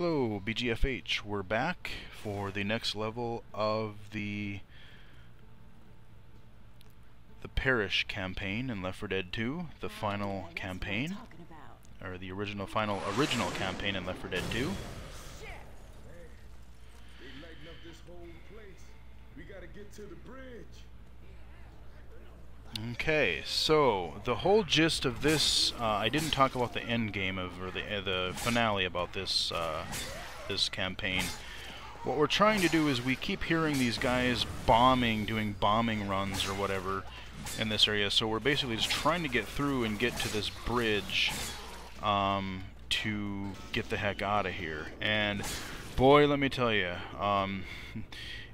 Hello, BGFH. We're back for the next level of the Parish campaign in Left 4 Dead 2, the final campaign, or the original campaign in Left 4 Dead 2. Okay, so the whole gist of this, I didn't talk about the end game of, or the finale about this this campaign. What we're trying to do is we keep hearing these guys doing bombing runs or whatever in this area. So we're basically just trying to get through and get to this bridge to get the heck out of here. And boy, let me tell you,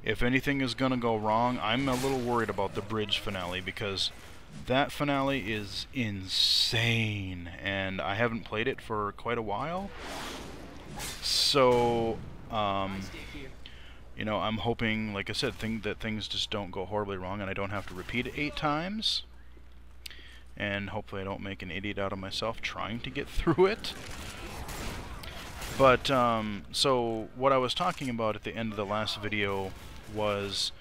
if anything is gonna go wrong, I'm a little worried about the bridge finale, because that finale is insane, and I haven't played it for quite a while. So, you know, I'm hoping, like I said, that things just don't go horribly wrong, and I don't have to repeat it 8 times. And hopefully I don't make an idiot out of myself trying to get through it. But, so what I was talking about at the end of the last video was,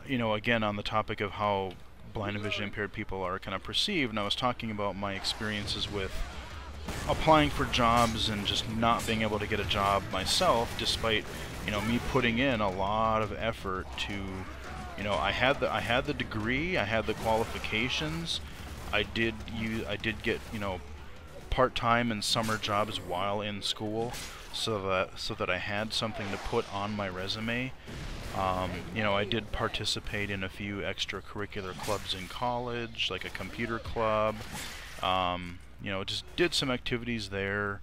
you know, again on the topic of how blind and visually impaired people are kind of perceived, and I was talking about my experiences with applying for jobs and just not being able to get a job myself, despite, you know, me putting in a lot of effort to, you know, I had the degree, I had the qualifications, I did get, you know, part-time and summer jobs while in school, so that I had something to put on my resume. You know, I did participate in a few extracurricular clubs in college, like a computer club. You know, just did some activities there.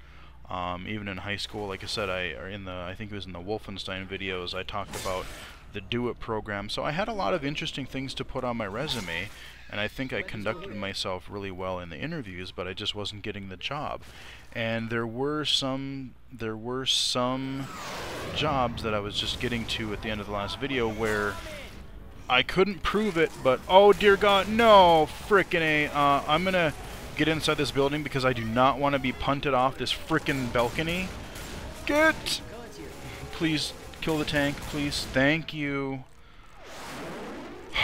Even in high school, like I said, I think it was in the Wolfenstein videos, I talked about the Do It program. So I had a lot of interesting things to put on my resume, and I think I conducted myself really well in the interviews, but I just wasn't getting the job. And there were some jobs that I was just getting to at the end of the last video where I couldn't prove it, but oh dear God, no, frickin' A, I'm gonna get inside this building because I do not want to be punted off this frickin' balcony. Get! Please kill the tank, please. Thank you.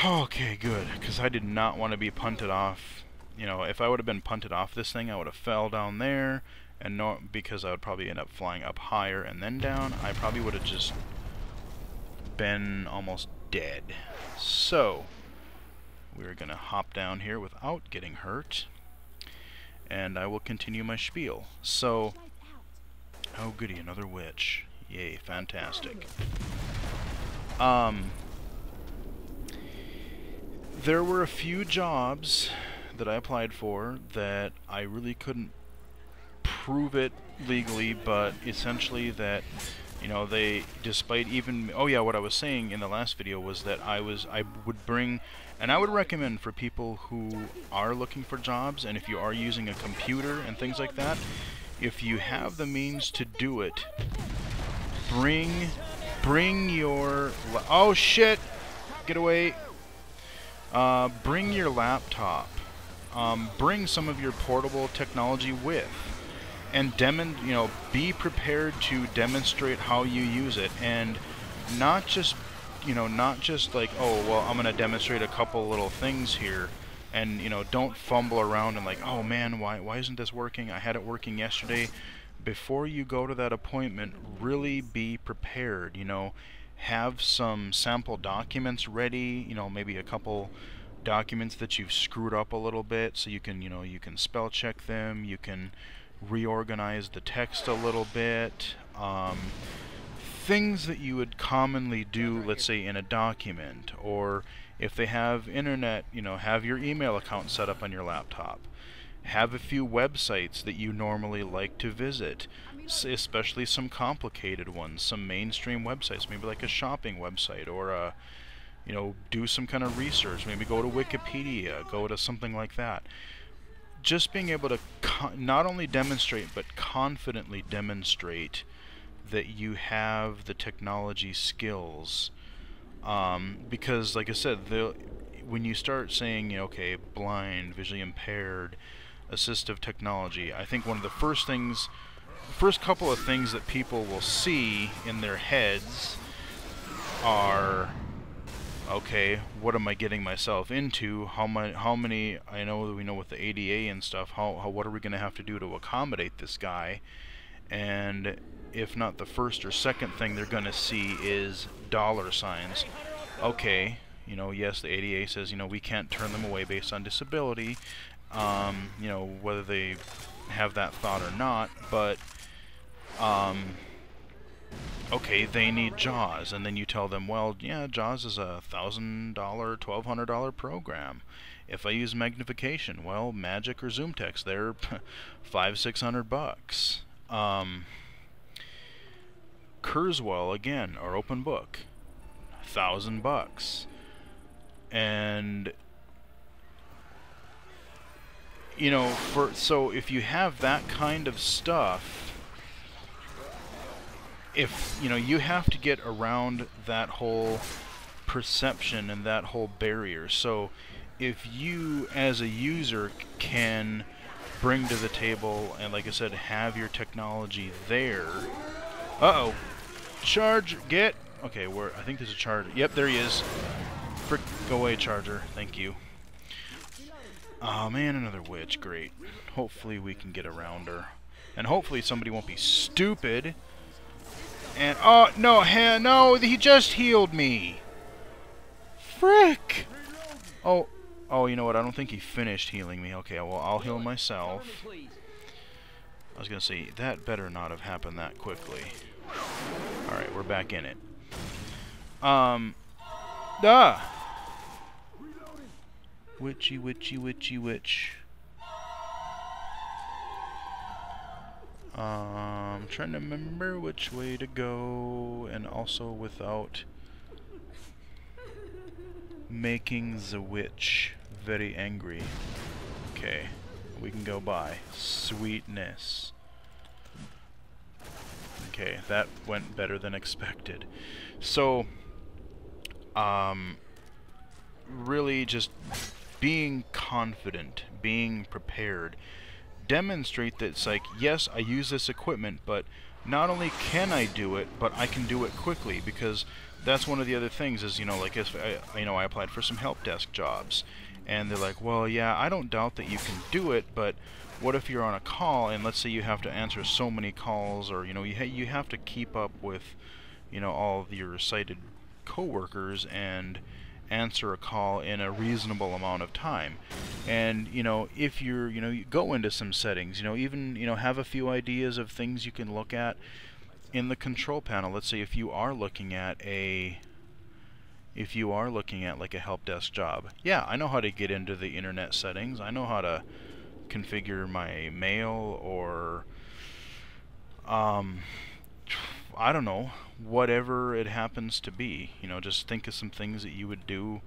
Okay, good, because I did not want to be punted off. You know, if I would have been punted off this thing, I would have fell down there, and not because I would probably end up flying up higher and then down. I probably would have just been almost dead. So we're gonna hop down here without getting hurt, and I will continue my spiel. So, oh goody, another witch. Yay, fantastic. There were a few jobs that I applied for that I really couldn't prove it legally, but essentially that, you know, they, despite even, oh yeah, what I was saying in the last video was that I would bring, and I would recommend for people who are looking for jobs, and if you are using a computer and things like that, if you have the means to do it, bring your, oh shit, get away. Bring your laptop. Bring some of your portable technology with, and you know, be prepared to demonstrate how you use it, and not just, you know, not just like, oh well, I'm gonna demonstrate a couple little things here, and you know, don't fumble around and like, oh man, why isn't this working? I had it working yesterday. Before you go to that appointment, really be prepared. You know, have some sample documents ready, you know, maybe a couple documents that you've screwed up a little bit, so you can, you know, you can spell check them, you can reorganize the text a little bit, things that you would commonly do, let's say in a document, or if they have internet, you know, have your email account set up on your laptop. Have a few websites that you normally like to visit, especially some complicated ones, some mainstream websites, maybe like a shopping website, or a, you know, do some kind of research, maybe go to Wikipedia, go to something like that. Just being able to not only demonstrate, but confidently demonstrate that you have the technology skills, because like I said, when you start saying, you know, okay, blind, visually impaired, assistive technology, I think one of the first things first couple of things that people will see in their heads are, okay, what am I getting myself into? How many? I know that we know with the ADA and stuff. What are we going to have to do to accommodate this guy? And if not the first or second thing they're going to see is dollar signs. Okay, you know, yes, the ADA says, you know, we can't turn them away based on disability. You know, whether they have that thought or not, but okay, they need JAWS, and then you tell them, well, yeah, JAWS is a $1,000, $1,200 program. If I use magnification, well, Magic or Zoom Text, they're $500-600. Kurzweil, again, or Open Book, $1,000. And you know, so if you have that kind of stuff, if you know, you have to get around that whole perception and that whole barrier. So if you as a user can bring to the table and, like I said, have your technology there. Uh-oh. Charge, get. Okay, I think there's a charger. Yep, there he is. Frick, go away, charger. Thank you. Oh man, another witch. Great. Hopefully we can get around her. And hopefully somebody won't be stupid. And, oh, no, no, he just healed me. Frick. Oh, you know what? I don't think he finished healing me. Okay, well, I'll heal myself. I was going to say, that better not have happened that quickly. Alright, we're back in it. Witchy, witchy, witchy, witch. I'm trying to remember which way to go, and also without making the witch very angry. Okay, we can go by. Sweetness. Okay, that went better than expected. So, really just being confident, being prepared. Demonstrate that it's like, yes, I use this equipment, but not only can I do it, but I can do it quickly, because that's one of the other things is, you know, like if I applied for some help desk jobs, and they're like, well, yeah, I don't doubt that you can do it, but what if you're on a call, and let's say you have to answer so many calls, or, you know, you have to keep up with, you know, all of your sighted coworkers and answer a call in a reasonable amount of time. And, you know, if you're, you know, you go into some settings, you know, even, you know, have a few ideas of things you can look at in the control panel. Let's say if you are looking at like a help desk job. Yeah, I know how to get into the internet settings. I know how to configure my mail, or I don't know, whatever it happens to be. You know, just think of some things that you would do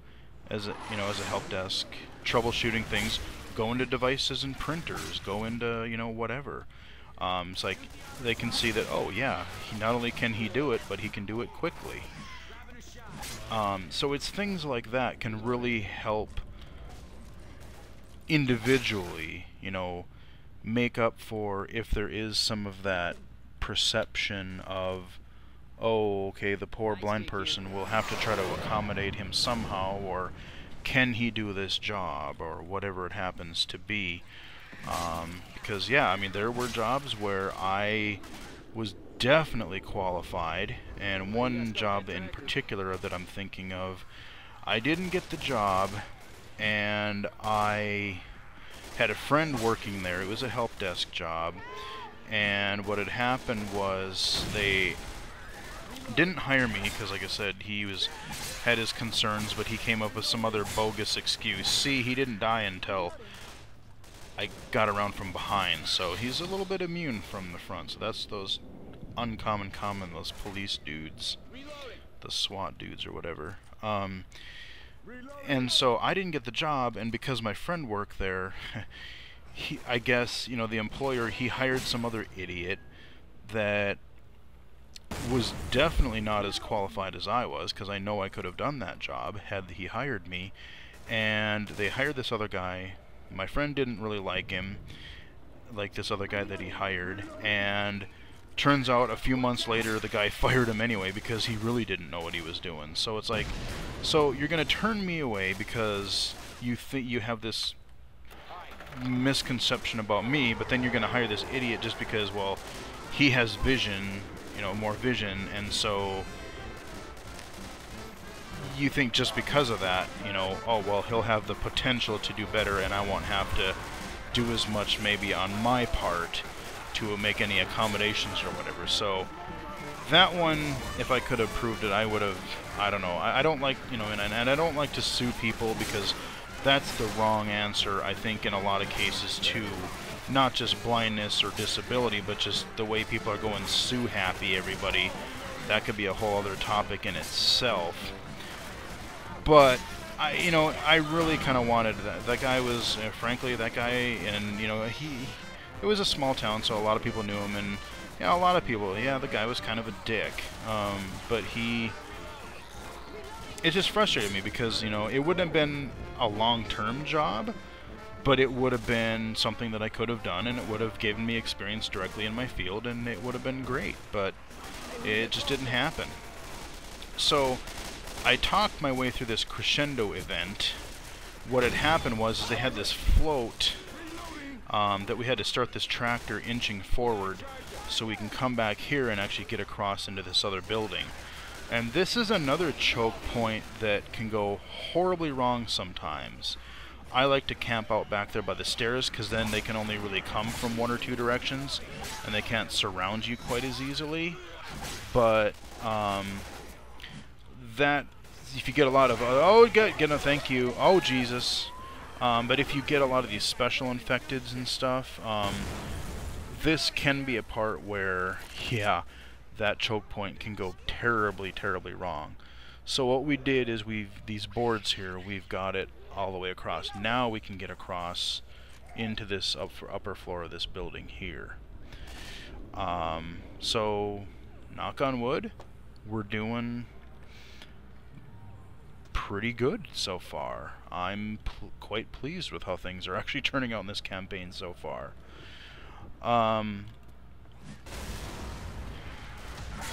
as a, you know, as a help desk, troubleshooting things. Go into devices and printers, go into, you know, whatever. It's like they can see that, oh yeah, not only can he do it, but he can do it quickly. So it's things like that can really help individually, you know, make up for if there is some of that perception of, oh, okay, the poor blind person, will have to try to accommodate him somehow, or can he do this job, or whatever it happens to be. Because, yeah, I mean, there were jobs where I was definitely qualified, and one job in particular that I'm thinking of, I didn't get the job, and I had a friend working there. It was a help desk job, and what had happened was they didn't hire me because, like I said, he had his concerns, but he came up with some other bogus excuse. See, he didn't die until I got around from behind, so he's a little bit immune from the front. So that's those uncommon, those police dudes, the SWAT dudes or whatever. And so I didn't get the job, and because my friend worked there, I guess, you know, the employer, he hired some other idiot that was definitely not as qualified as I was, because I know I could have done that job had he hired me. And they hired this other guy. My friend didn't really like him. like this other guy that he hired, and turns out a few months later the guy fired him anyway because he really didn't know what he was doing. So it's like, so you're gonna turn me away because you think you have this misconception about me, but then you're gonna hire this idiot just because, well, he has vision, you know, more vision, and so you think just because of that, you know, oh well, he'll have the potential to do better and I won't have to do as much maybe on my part to make any accommodations or whatever. So that one, if I could have proved it, I would have, I don't know, I don't like, you know, and I don't like to sue people because that's the wrong answer, I think, in a lot of cases too. Not just blindness or disability, but just the way people are going sue happy everybody. That could be a whole other topic in itself. But you know, I really kind of wanted that. That guy was, frankly, that guy, and you know, it was a small town, so a lot of people knew him, and yeah, a lot of people, yeah, the guy was kind of a dick. But it just frustrated me because, you know, it wouldn't have been a long-term job, but it would have been something that I could have done, and it would have given me experience directly in my field, and it would have been great. But it just didn't happen. So I talked my way through this crescendo event. What had happened was they had this float that we had to start this tractor inching forward so we can come back here and actually get across into this other building. And this is another choke point that can go horribly wrong sometimes. I like to camp out back there by the stairs because then they can only really come from one or two directions and they can't surround you quite as easily. But that, if you get a lot of, oh, get a thank you, oh Jesus. But if you get a lot of these special infecteds and stuff, this can be a part where, yeah, that choke point can go terribly, terribly wrong. So what we did is these boards here, we've got it all the way across. Now we can get across into this upper floor of this building here. So, knock on wood, we're doing pretty good so far. I'm quite pleased with how things are actually turning out in this campaign so far.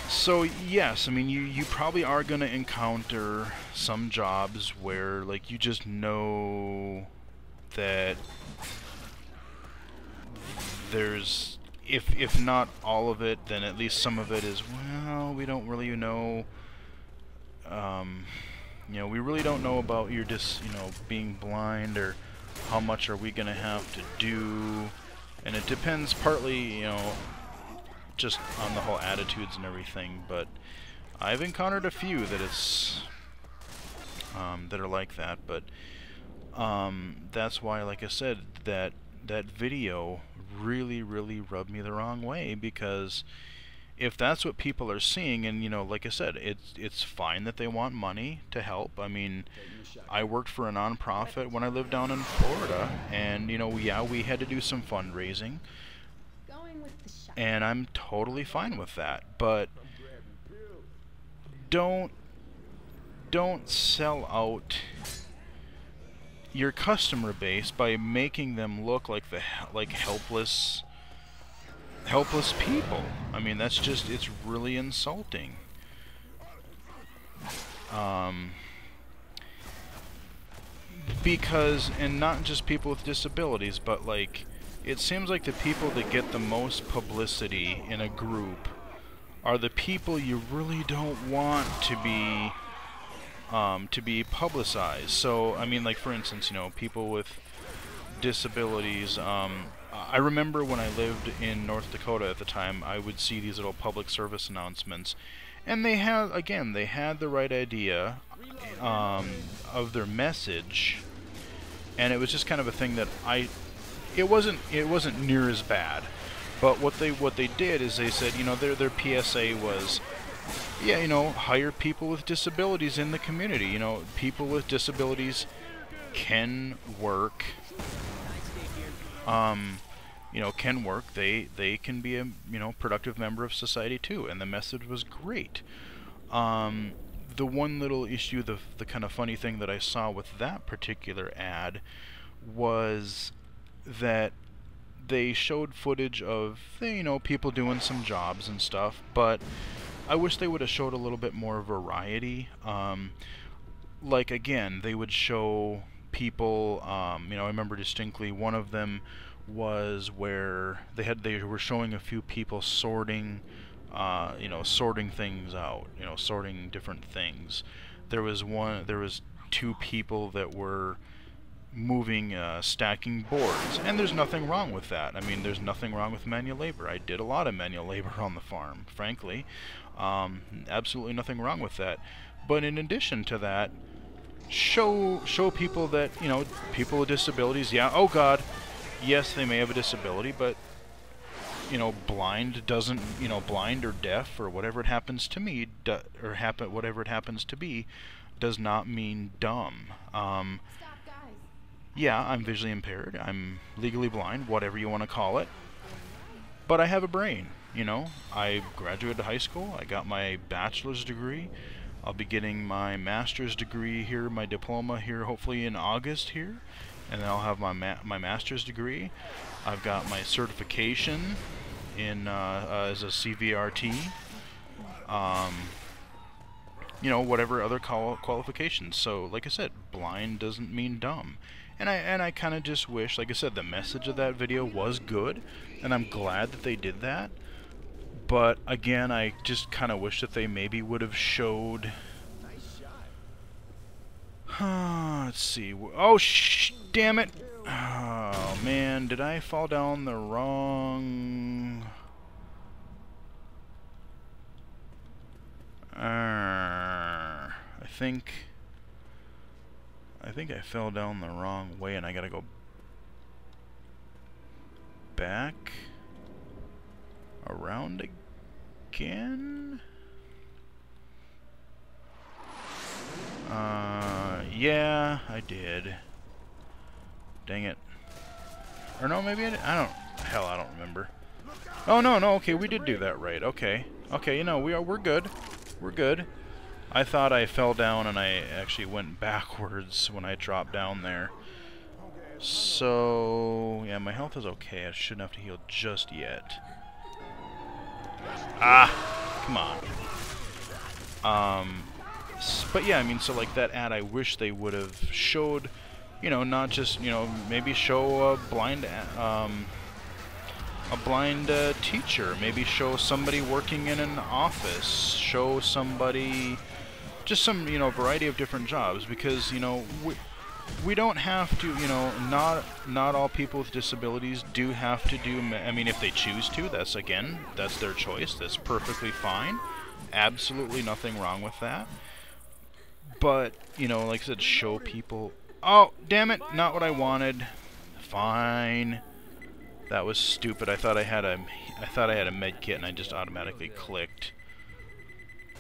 So yes, I mean, you probably are going to encounter some jobs where, like, you just know that there's, if not all of it, then at least some of it is, well, we don't really know, you know, we really don't know about your you know, being blind, or how much are we going to have to do, and it depends partly, you know, just on the whole attitudes and everything, but I've encountered a few that it's that are like that. But that's why, like I said, that video really rubbed me the wrong way, because if that's what people are seeing, and you know, like I said, it's fine that they want money to help. I mean, I worked for a non-profit when I lived down in Florida, and you know, yeah, we had to do some fundraising, and I'm totally fine with that. But don't sell out your customer base by making them look like helpless people. I mean, that's just, it's really insulting. Because, and not just people with disabilities, but like, it seems like the people that get the most publicity in a group are the people you really don't want to be publicized. So, I mean, like, for instance, you know, people with disabilities, I remember when I lived in North Dakota at the time, I would see these little public service announcements, and they had, again, they had the right idea of their message, and it was just kind of a thing that it wasn't near as bad. But what they did is they said, you know, their PSA was, yeah, you know, hire people with disabilities in the community. You know, people with disabilities can work. You know, can work. They can be a, you know, productive member of society too. And the message was great. The one little issue, the kind of funny thing that I saw with that particular ad was that they showed footage of, you know, people doing some jobs and stuff, but I wish they would have showed a little bit more variety. Like, again, they would show people, you know, I remember distinctly one of them was where they were showing a few people sorting, you know, sorting things out, you know, sorting different things. There was two people that were moving, stacking boards, and there's nothing wrong with that. I mean, there's nothing wrong with manual labor. I did a lot of manual labor on the farm, frankly. Absolutely nothing wrong with that. But in addition to that, show people that, you know, people with disabilities, yeah, oh God, yes, they may have a disability, but, you know, blind doesn't, you know, blind or deaf or whatever it happens to me, whatever it happens to be, does not mean dumb. Yeah, I'm visually impaired, I'm legally blind, whatever you want to call it, but I have a brain, you know. I graduated high school, I got my bachelor's degree, I'll be getting my master's degree here, my diploma here, hopefully in August here, and then I'll have my master's degree. I've got my certification in as a CVRT, you know, whatever other qualifications. So, like I said, blind doesn't mean dumb. And I kind of just wish, like I said, the message of that video was good, and I'm glad that they did that. But again, I just kind of wish that they maybe would have showed. Let's see. Oh, damn it! Oh man, did I fall down the wrong? I think I fell down the wrong way, and I gotta go back around again. Yeah, I did. Dang it. Or no, maybe I didn't. Hell, I don't remember. Oh no, okay, we did do that right. Okay, you know, we're good. We're good. I thought I fell down and I actually went backwards when I dropped down there. So, yeah, my health is okay. I shouldn't have to heal just yet. Ah, come on. But yeah, I mean, so like that ad, I wish they would have showed, you know, not just, you know, maybe show a blind teacher, maybe show somebody working in an office, show somebody, just some, you know, variety of different jobs, because, you know, we don't have to, you know, not all people with disabilities do have to do, I mean, if they choose to, that's, again, that's their choice, that's perfectly fine, absolutely nothing wrong with that. But, you know, like I said, show people, oh, damn it, not what I wanted, fine. That was stupid. I thought I had a med kit and I just automatically clicked.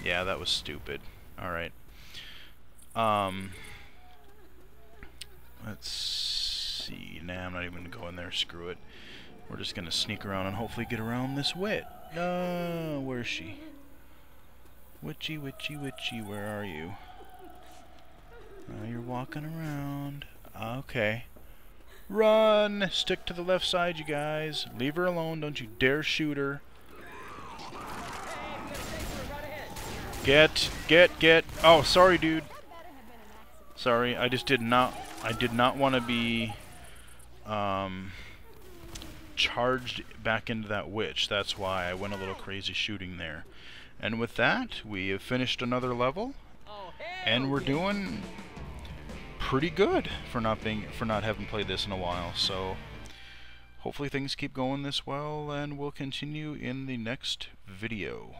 Yeah, that was stupid. All right. Let's see. Nah, I'm not even gonna go in there. Screw it. We're just gonna sneak around and hopefully get around this wit. Where's she? Witchy, where are you? You're walking around. Okay. Run! Stick to the left side, you guys. Leave her alone. Don't you dare shoot her. Get. Oh, sorry, dude. Sorry, I did not want to be charged back into that witch. That's why I went a little crazy shooting there. And with that, we have finished another level, and we're doing pretty good for not having played this in a while. So hopefully things keep going this well, and we'll continue in the next video.